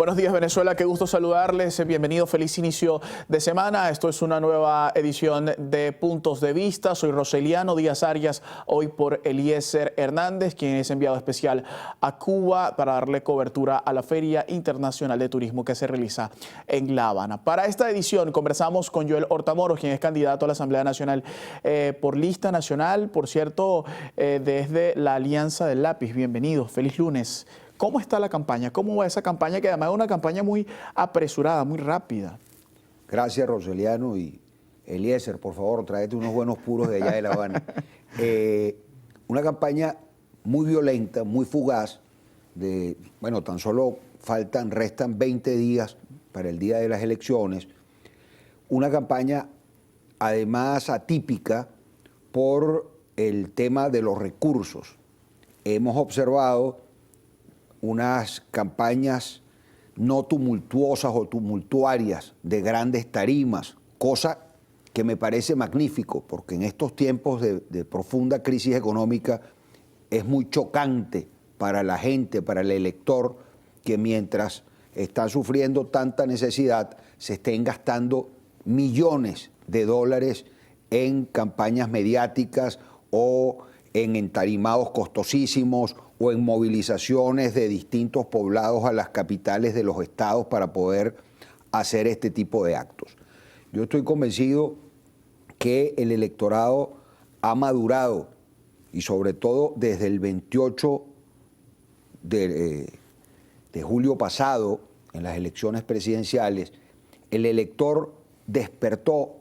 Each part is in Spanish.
Buenos días, Venezuela, qué gusto saludarles, bienvenido, feliz inicio de semana. Esto es una nueva edición de Puntos de Vista. Soy Roseliano Díaz Arias, hoy por Eliezer Hernández, quien es enviado especial a Cuba para darle cobertura a la Feria Internacional de Turismo que se realiza en La Habana. Para esta edición conversamos con Joel Hortamoros, quien es candidato a la Asamblea Nacional por lista nacional, por cierto, desde la Alianza del Lápiz. Bienvenido, feliz lunes. ¿Cómo está la campaña? ¿Cómo va esa campaña? Que además es una campaña muy apresurada, muy rápida. Gracias, Roseliano. Y Eliezer, por favor, tráete unos buenos puros de allá de La Habana. Una campaña muy violenta, muy fugaz. Tan solo restan 20 días para el día de las elecciones. Una campaña, además, atípica por el tema de los recursos. Hemos observado unas campañas no tumultuosas o tumultuarias de grandes tarimas, cosa que me parece magnífico, porque en estos tiempos de profunda crisis económica es muy chocante para la gente, para el elector, que mientras está sufriendo tanta necesidad, se estén gastando millones de dólares en campañas mediáticas o en entarimados costosísimos o en movilizaciones de distintos poblados a las capitales de los estados para poder hacer este tipo de actos. Yo estoy convencido que el electorado ha madurado y sobre todo desde el 28 de julio pasado, en las elecciones presidenciales, el elector despertó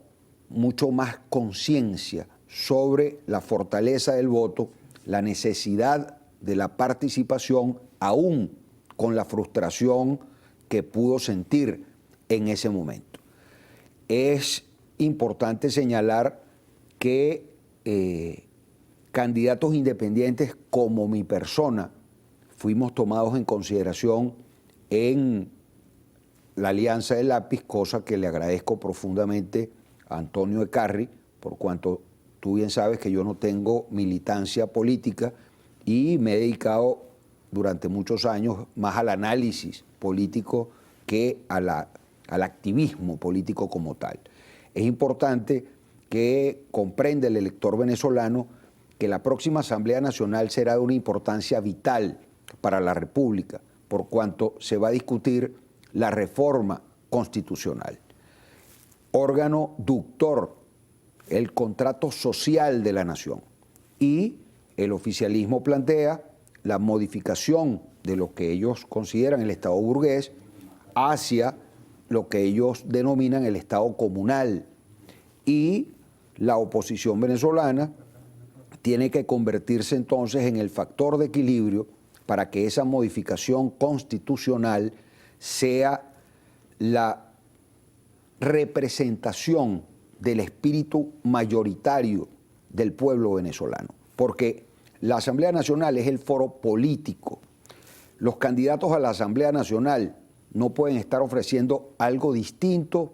mucho más conciencia sobre la fortaleza del voto, la necesidad de la participación, aún con la frustración que pudo sentir en ese momento. Es importante señalar que candidatos independientes como mi persona fuimos tomados en consideración en la Alianza del Lápiz, cosa que le agradezco profundamente a Antonio Ecarri, por cuanto tú bien sabes que yo no tengo militancia política y me he dedicado durante muchos años más al análisis político que al activismo político como tal. Es importante que comprenda el elector venezolano que la próxima Asamblea Nacional será de una importancia vital para la República, por cuanto se va a discutir la reforma constitucional. Órgano ductor, el contrato social de la nación. Y el oficialismo plantea la modificación de lo que ellos consideran el Estado burgués hacia lo que ellos denominan el Estado comunal. Y la oposición venezolana tiene que convertirse entonces en el factor de equilibrio para que esa modificación constitucional sea la representación del espíritu mayoritario del pueblo venezolano. Porque la Asamblea Nacional es el foro político. Los candidatos a la Asamblea Nacional no pueden estar ofreciendo algo distinto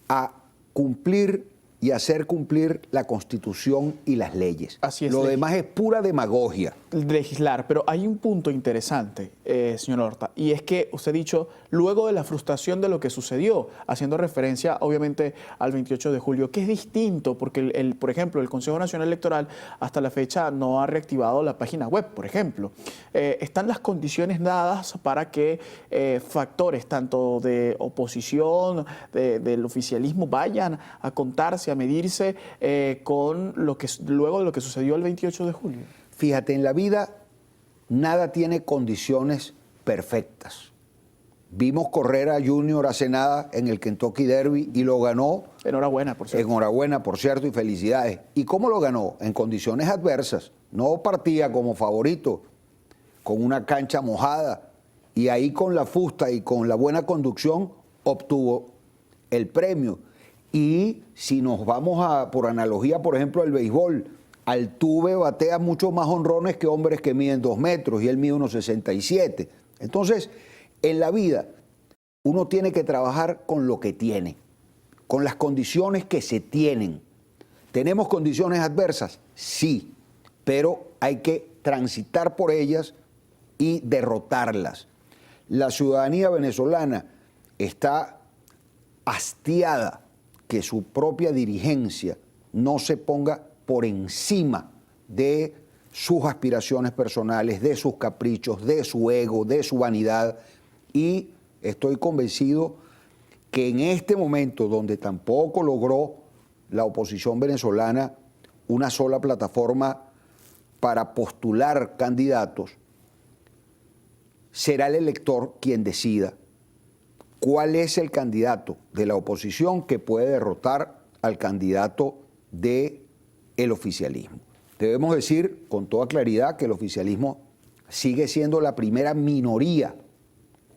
a cumplir y hacer cumplir la Constitución y las leyes. Así es. Lo demás es pura demagogia. Legislar, pero hay un punto interesante, señor Horta, y es que usted ha dicho, luego de la frustración de lo que sucedió, haciendo referencia obviamente al 28 de julio, que es distinto, porque por ejemplo, el Consejo Nacional Electoral hasta la fecha no ha reactivado la página web, por ejemplo. Están las condiciones dadas para que factores tanto de oposición, del oficialismo, vayan a contarse, a medirse con luego de lo que sucedió el 28 de julio. Fíjate, en la vida nada tiene condiciones perfectas. Vimos correr a Junior hace nada en el Kentucky Derby y lo ganó. Enhorabuena, por cierto. Enhorabuena, por cierto, y felicidades. ¿Y cómo lo ganó? En condiciones adversas. No partía como favorito, con una cancha mojada. Y ahí con la fusta y con la buena conducción obtuvo el premio. Y si nos vamos por analogía, por ejemplo, al béisbol, Altuve batea mucho más honrones que hombres que miden 2 metros y él mide unos 67. Entonces, en la vida, uno tiene que trabajar con lo que tiene, con las condiciones que se tienen. ¿Tenemos condiciones adversas? Sí, pero hay que transitar por ellas y derrotarlas. La ciudadanía venezolana está hastiada que su propia dirigencia no se ponga por encima de sus aspiraciones personales, de sus caprichos, de su ego, de su vanidad. Y estoy convencido que en este momento, donde tampoco logró la oposición venezolana una sola plataforma para postular candidatos, será el elector quien decida cuál es el candidato de la oposición que puede derrotar al candidato del oficialismo. Debemos decir con toda claridad que el oficialismo sigue siendo la primera minoría.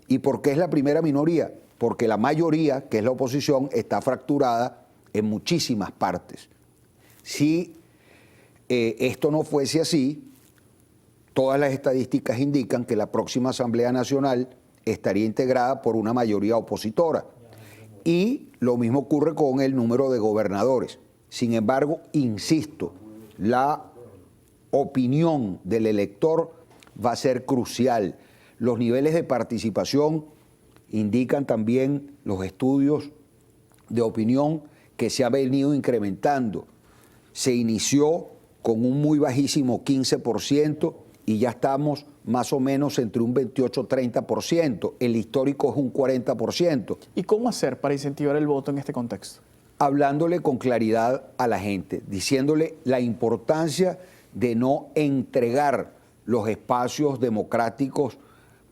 ¿Y por qué es la primera minoría? Porque la mayoría, que es la oposición, está fracturada en muchísimas partes. Si esto no fuese así, todas las estadísticas indican que la próxima Asamblea Nacional estaría integrada por una mayoría opositora. Y lo mismo ocurre con el número de gobernadores. Sin embargo, insisto, la opinión del elector va a ser crucial. Los niveles de participación indican también los estudios de opinión que se ha venido incrementando. Se inició con un muy bajísimo 15% y ya estamos más o menos entre un 28-30%. El histórico es un 40%. ¿Y cómo hacer para incentivar el voto en este contexto? Hablándole con claridad a la gente, diciéndole la importancia de no entregar los espacios democráticos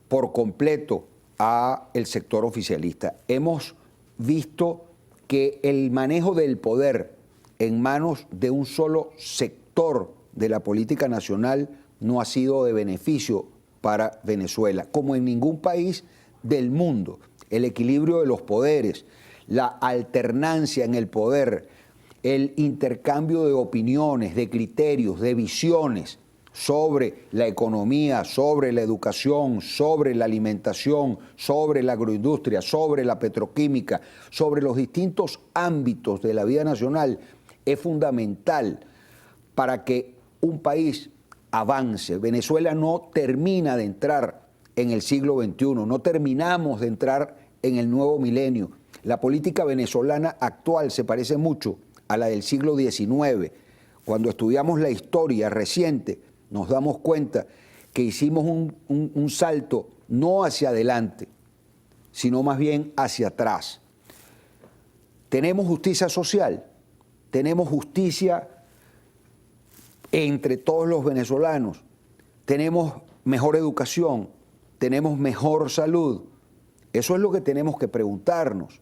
por completo a el sector oficialista. Hemos visto que el manejo del poder en manos de un solo sector de la política nacional no ha sido de beneficio para Venezuela, como en ningún país del mundo. El equilibrio de los poderes, la alternancia en el poder, el intercambio de opiniones, de criterios, de visiones sobre la economía, sobre la educación, sobre la alimentación, sobre la agroindustria, sobre la petroquímica, sobre los distintos ámbitos de la vida nacional, es fundamental para que un país avance. Venezuela no termina de entrar en el siglo XXI, no terminamos de entrar en el nuevo milenio. La política venezolana actual se parece mucho a la del siglo XIX. Cuando estudiamos la historia reciente, nos damos cuenta que hicimos un salto no hacia adelante, sino más bien hacia atrás. Tenemos justicia social, tenemos justicia entre todos los venezolanos, tenemos mejor educación, tenemos mejor salud. Eso es lo que tenemos que preguntarnos.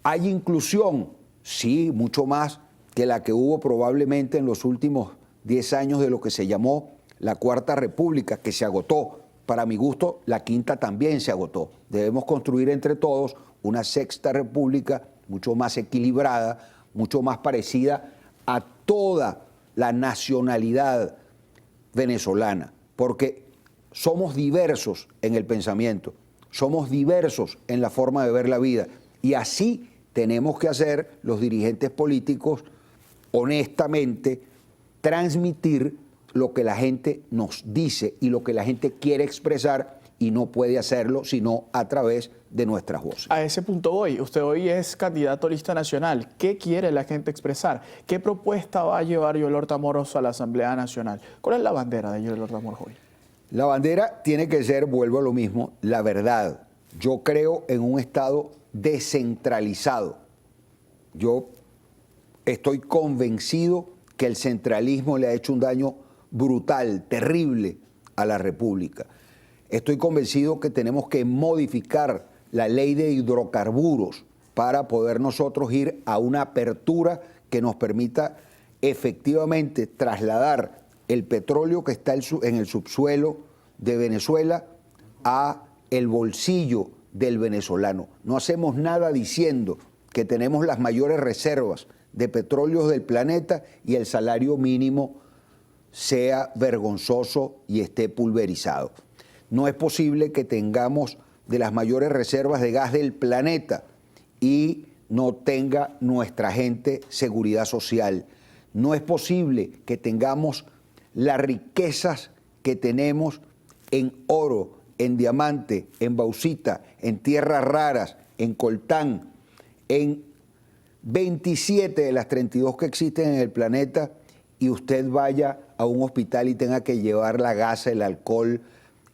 ¿Hay inclusión? Sí, mucho más que la que hubo probablemente en los últimos 10 años de lo que se llamó la Cuarta República, que se agotó. Para mi gusto, la Quinta también se agotó. Debemos construir entre todos una Sexta República mucho más equilibrada, mucho más parecida a toda la nacionalidad venezolana, porque somos diversos en el pensamiento, somos diversos en la forma de ver la vida, y así tenemos que hacer los dirigentes políticos honestamente, transmitir lo que la gente nos dice y lo que la gente quiere expresar, y no puede hacerlo sino a través de nuestras voces. A ese punto voy. Usted hoy es candidato a lista nacional. ¿Qué quiere la gente expresar? ¿Qué propuesta va a llevar Joel Horta Moros a la Asamblea Nacional? ¿Cuál es la bandera de Joel Horta Moros hoy? La bandera tiene que ser, vuelvo a lo mismo, la verdad. Yo creo en un Estado descentralizado. Yo estoy convencido que el centralismo le ha hecho un daño brutal, terrible a la República. Estoy convencido que tenemos que modificar la ley de hidrocarburos para poder nosotros ir a una apertura que nos permita efectivamente trasladar el petróleo que está en el subsuelo de Venezuela a el bolsillo del venezolano. No hacemos nada diciendo que tenemos las mayores reservas de petróleo del planeta y el salario mínimo sea vergonzoso y esté pulverizado. No es posible que tengamos de las mayores reservas de gas del planeta y no tenga nuestra gente seguridad social. No es posible que tengamos las riquezas que tenemos en oro, en diamante, en bauxita, en tierras raras, en coltán, en 27 de las 32 que existen en el planeta, y usted vaya a un hospital y tenga que llevar la gasa, el alcohol,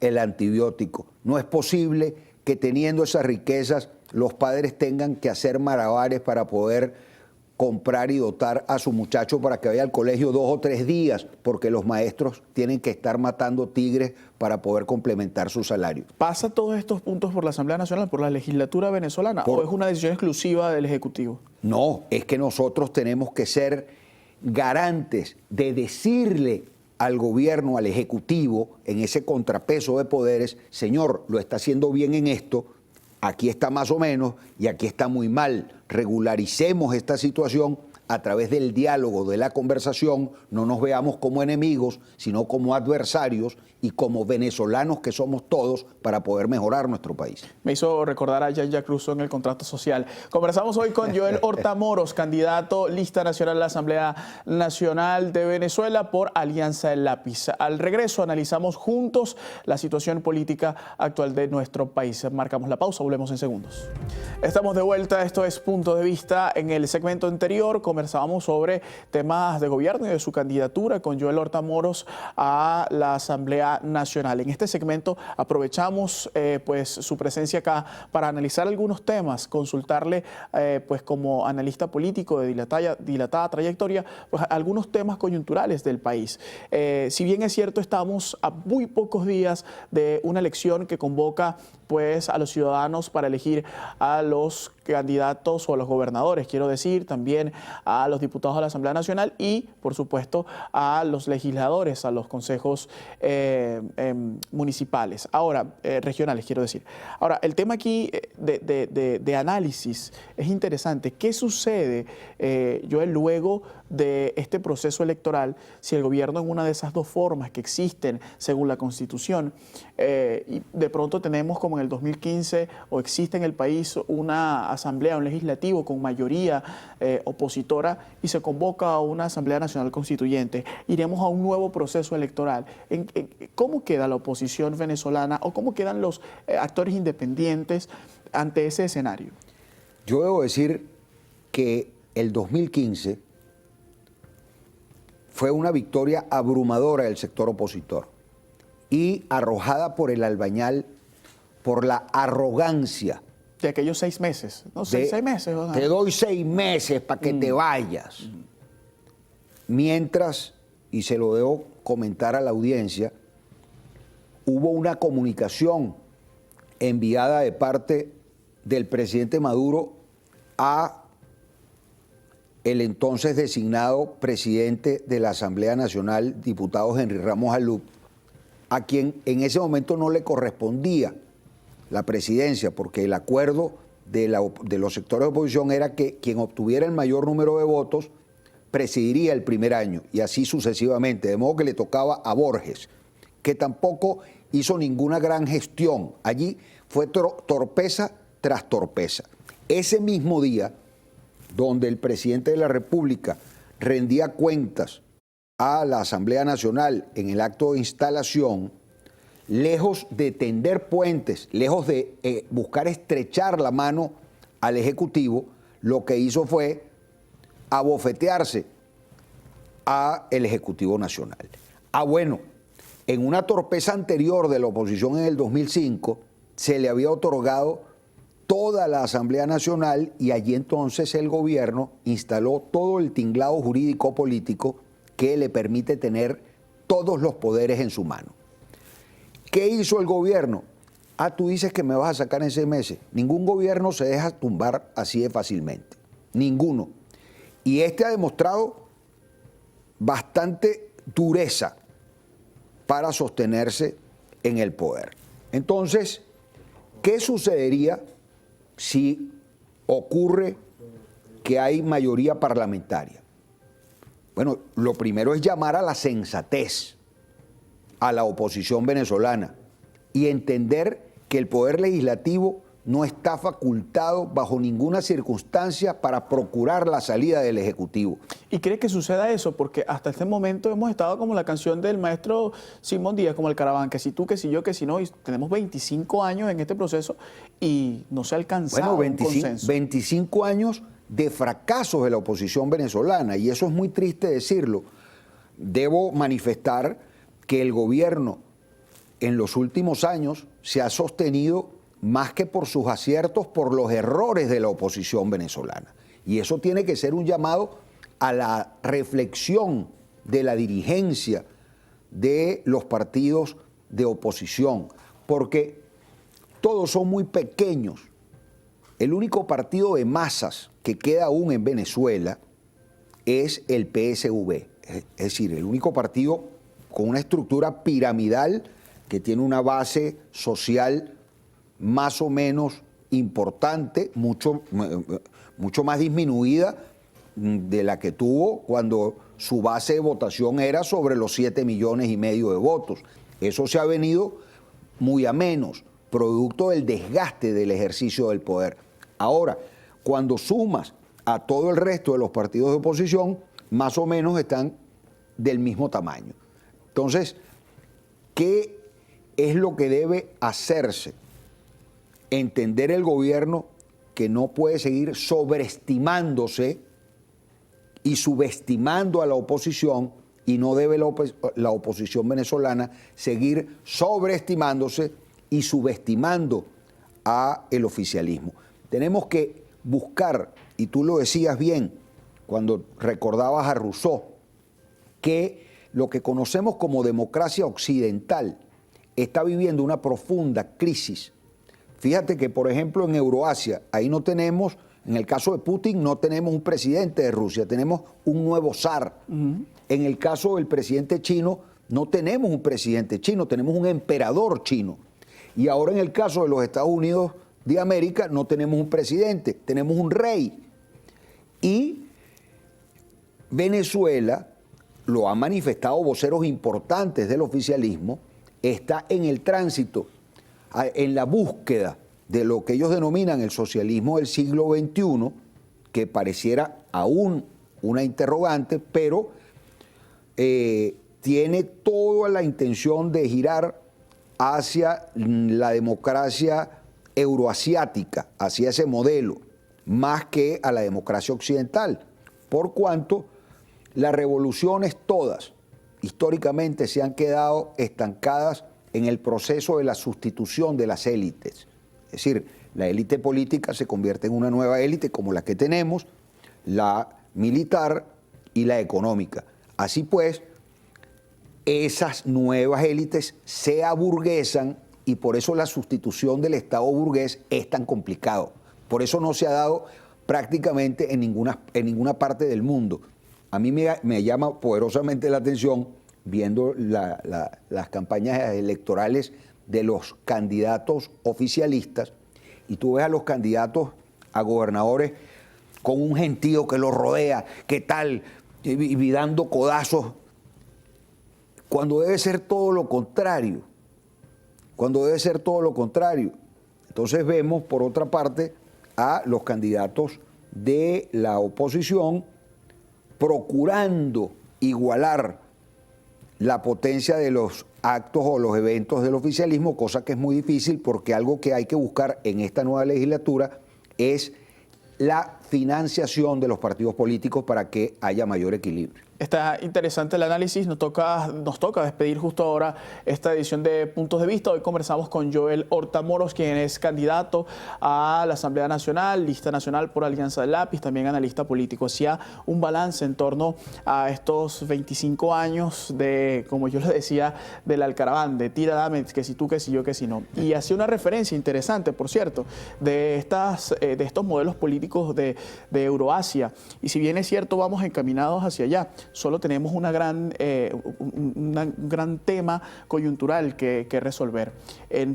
el antibiótico. No es posible que teniendo esas riquezas los padres tengan que hacer malabares para poder comprar y dotar a su muchacho para que vaya al colegio 2 o 3 días, porque los maestros tienen que estar matando tigres para poder complementar su salario. ¿Pasa todos estos puntos por la Asamblea Nacional, por la legislatura venezolana, o es una decisión exclusiva del Ejecutivo? No, es que nosotros tenemos que ser garantes de decirle al gobierno, al Ejecutivo, en ese contrapeso de poderes: señor, lo está haciendo bien en esto, aquí está más o menos y aquí está muy mal. Regularicemos esta situación a través del diálogo, de la conversación. No nos veamos como enemigos, sino como adversarios y como venezolanos que somos todos, para poder mejorar nuestro país. Me hizo recordar a Yaya Cruz en el contrato social. Conversamos hoy con Joel Horta-Moros, candidato lista nacional a la Asamblea Nacional de Venezuela por Alianza del Lápiz. Al regreso analizamos juntos la situación política actual de nuestro país. Marcamos la pausa, volvemos en segundos. Estamos de vuelta, esto es Punto de Vista. En el segmento anterior conversábamos sobre temas de gobierno y de su candidatura con Joel Horta-Moros a la Asamblea Nacional. En este segmento aprovechamos pues su presencia acá para analizar algunos temas, consultarle pues como analista político de dilatada trayectoria, pues algunos temas coyunturales del país. Si bien es cierto, estamos a muy pocos días de una elección que convoca pues a los ciudadanos para elegir a los candidatos o a los gobernadores, quiero decir, también a los diputados de la Asamblea Nacional y, por supuesto, a los legisladores, a los consejos municipales, ahora regionales, quiero decir. Ahora, el tema aquí de análisis es interesante. ¿Qué sucede, Joel, luego de este proceso electoral si el gobierno en una de esas dos formas que existen según la Constitución y de pronto tenemos como en el 2015 o existe en el país una asamblea, un legislativo con mayoría opositora y se convoca a una Asamblea Nacional Constituyente? Iremos a un nuevo proceso electoral. ¿Cómo queda la oposición venezolana o cómo quedan los actores independientes ante ese escenario? Yo debo decir que el 2015 fue una victoria abrumadora del sector opositor y arrojada por el Albañal por la arrogancia. De aquellos 6 meses, ¿no? 6 meses. ¿No? Te doy 6 meses para que te vayas. Mientras, y se lo debo comentar a la audiencia, hubo una comunicación enviada de parte del presidente Maduro a el entonces designado presidente de la Asamblea Nacional, diputado Henry Ramos Alup, a quien en ese momento no le correspondía la presidencia, porque el acuerdo de los sectores de oposición era que quien obtuviera el mayor número de votos presidiría el primer año, y así sucesivamente, de modo que le tocaba a Borges, que tampoco hizo ninguna gran gestión. Allí fue torpeza tras torpeza. Ese mismo día, donde el presidente de la República rendía cuentas a la Asamblea Nacional en el acto de instalación, lejos de tender puentes, lejos de buscar estrechar la mano al Ejecutivo, lo que hizo fue abofetearse al Ejecutivo Nacional. Bueno, en una torpeza anterior de la oposición en el 2005, se le había otorgado toda la Asamblea Nacional y allí entonces el gobierno instaló todo el tinglado jurídico-político que le permite tener todos los poderes en su mano. ¿Qué hizo el gobierno? Tú dices que me vas a sacar en 6 meses. Ningún gobierno se deja tumbar así de fácilmente. Ninguno. Y este ha demostrado bastante dureza para sostenerse en el poder. Entonces, ¿qué sucedería si ocurre que hay mayoría parlamentaria? Bueno, lo primero es llamar a la sensatez a la oposición venezolana y entender que el poder legislativo no está facultado bajo ninguna circunstancia para procurar la salida del Ejecutivo. ¿Y cree que suceda eso? Porque hasta este momento hemos estado como la canción del maestro Simón Díaz, como el Caraván, que si tú, que si yo, que si no, y tenemos 25 años en este proceso y no se ha alcanzado un consenso. 25 años de fracasos de la oposición venezolana, y eso es muy triste decirlo. Debo manifestar que el gobierno en los últimos años se ha sostenido más que por sus aciertos, por los errores de la oposición venezolana. Y eso tiene que ser un llamado a la reflexión de la dirigencia de los partidos de oposición, porque todos son muy pequeños. El único partido de masas que queda aún en Venezuela es el PSV, es decir, el único partido con una estructura piramidal que tiene una base social más o menos importante, mucho más disminuida de la que tuvo cuando su base de votación era sobre los 7,5 millones de votos. Eso se ha venido muy a menos, producto del desgaste del ejercicio del poder. Ahora, cuando sumas a todo el resto de los partidos de oposición, más o menos están del mismo tamaño. Entonces, ¿qué es lo que debe hacerse? Entender el gobierno que no puede seguir sobreestimándose y subestimando a la oposición, y no debe la oposición venezolana seguir sobreestimándose y subestimando a el oficialismo. Tenemos que buscar, y tú lo decías bien cuando recordabas a Rousseau, que lo que conocemos como democracia occidental está viviendo una profunda crisis. Fíjate que, por ejemplo, en Euroasia, ahí no tenemos, en el caso de Putin, no tenemos un presidente de Rusia, tenemos un nuevo zar. En el caso del presidente chino, no tenemos un presidente chino, tenemos un emperador chino. Y ahora en el caso de los Estados Unidos de América, no tenemos un presidente, tenemos un rey. Y Venezuela, lo han manifestado voceros importantes del oficialismo, está en el tránsito, en la búsqueda de lo que ellos denominan el socialismo del siglo XXI, que pareciera aún una interrogante, pero tiene toda la intención de girar hacia la democracia euroasiática, hacia ese modelo, más que a la democracia occidental, por cuanto las revoluciones todas históricamente se han quedado estancadas en el proceso de la sustitución de las élites. Es decir, la élite política se convierte en una nueva élite como la que tenemos, la militar y la económica. Así pues, esas nuevas élites se aburguesan y por eso la sustitución del Estado burgués es tan complicado. Por eso no se ha dado prácticamente en ninguna parte del mundo. A mí me llama poderosamente la atención, viendo las campañas electorales de los candidatos oficialistas, y tú ves a los candidatos a gobernadores con un gentío que los rodea, ¿qué tal? Y dando codazos, cuando debe ser todo lo contrario. Entonces vemos, por otra parte, a los candidatos de la oposición procurando igualar la potencia de los actos o los eventos del oficialismo, cosa que es muy difícil porque algo que hay que buscar en esta nueva legislatura es la financiación de los partidos políticos para que haya mayor equilibrio. Está interesante el análisis, nos toca despedir justo ahora esta edición de Puntos de Vista. Hoy conversamos con Joel Horta Moros, quien es candidato a la Asamblea Nacional, lista nacional por Alianza del Lápiz, también analista político. Hacía un balance en torno a estos 25 años de, como yo le decía, del Alcaraván, de tira, dame, que si tú, que si yo, que si no. Y hacía una referencia interesante, por cierto, de estos modelos políticos de Euroasia. Y si bien es cierto, vamos encaminados hacia allá, solo tenemos un gran tema coyuntural que resolver.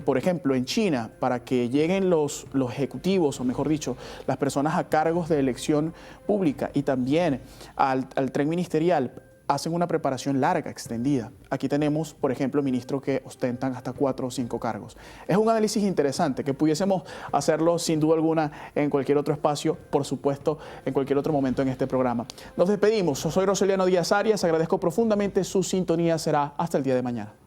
Por ejemplo, en China, para que lleguen los ejecutivos, o mejor dicho, las personas a cargos de elección pública y también al tren ministerial, hacen una preparación larga, extendida. Aquí tenemos, por ejemplo, ministros que ostentan hasta 4 o 5 cargos. Es un análisis interesante que pudiésemos hacerlo sin duda alguna en cualquier otro espacio, por supuesto, en cualquier otro momento en este programa. Nos despedimos. Soy Roseliano Díaz Arias, agradezco profundamente su sintonía. Será hasta el día de mañana.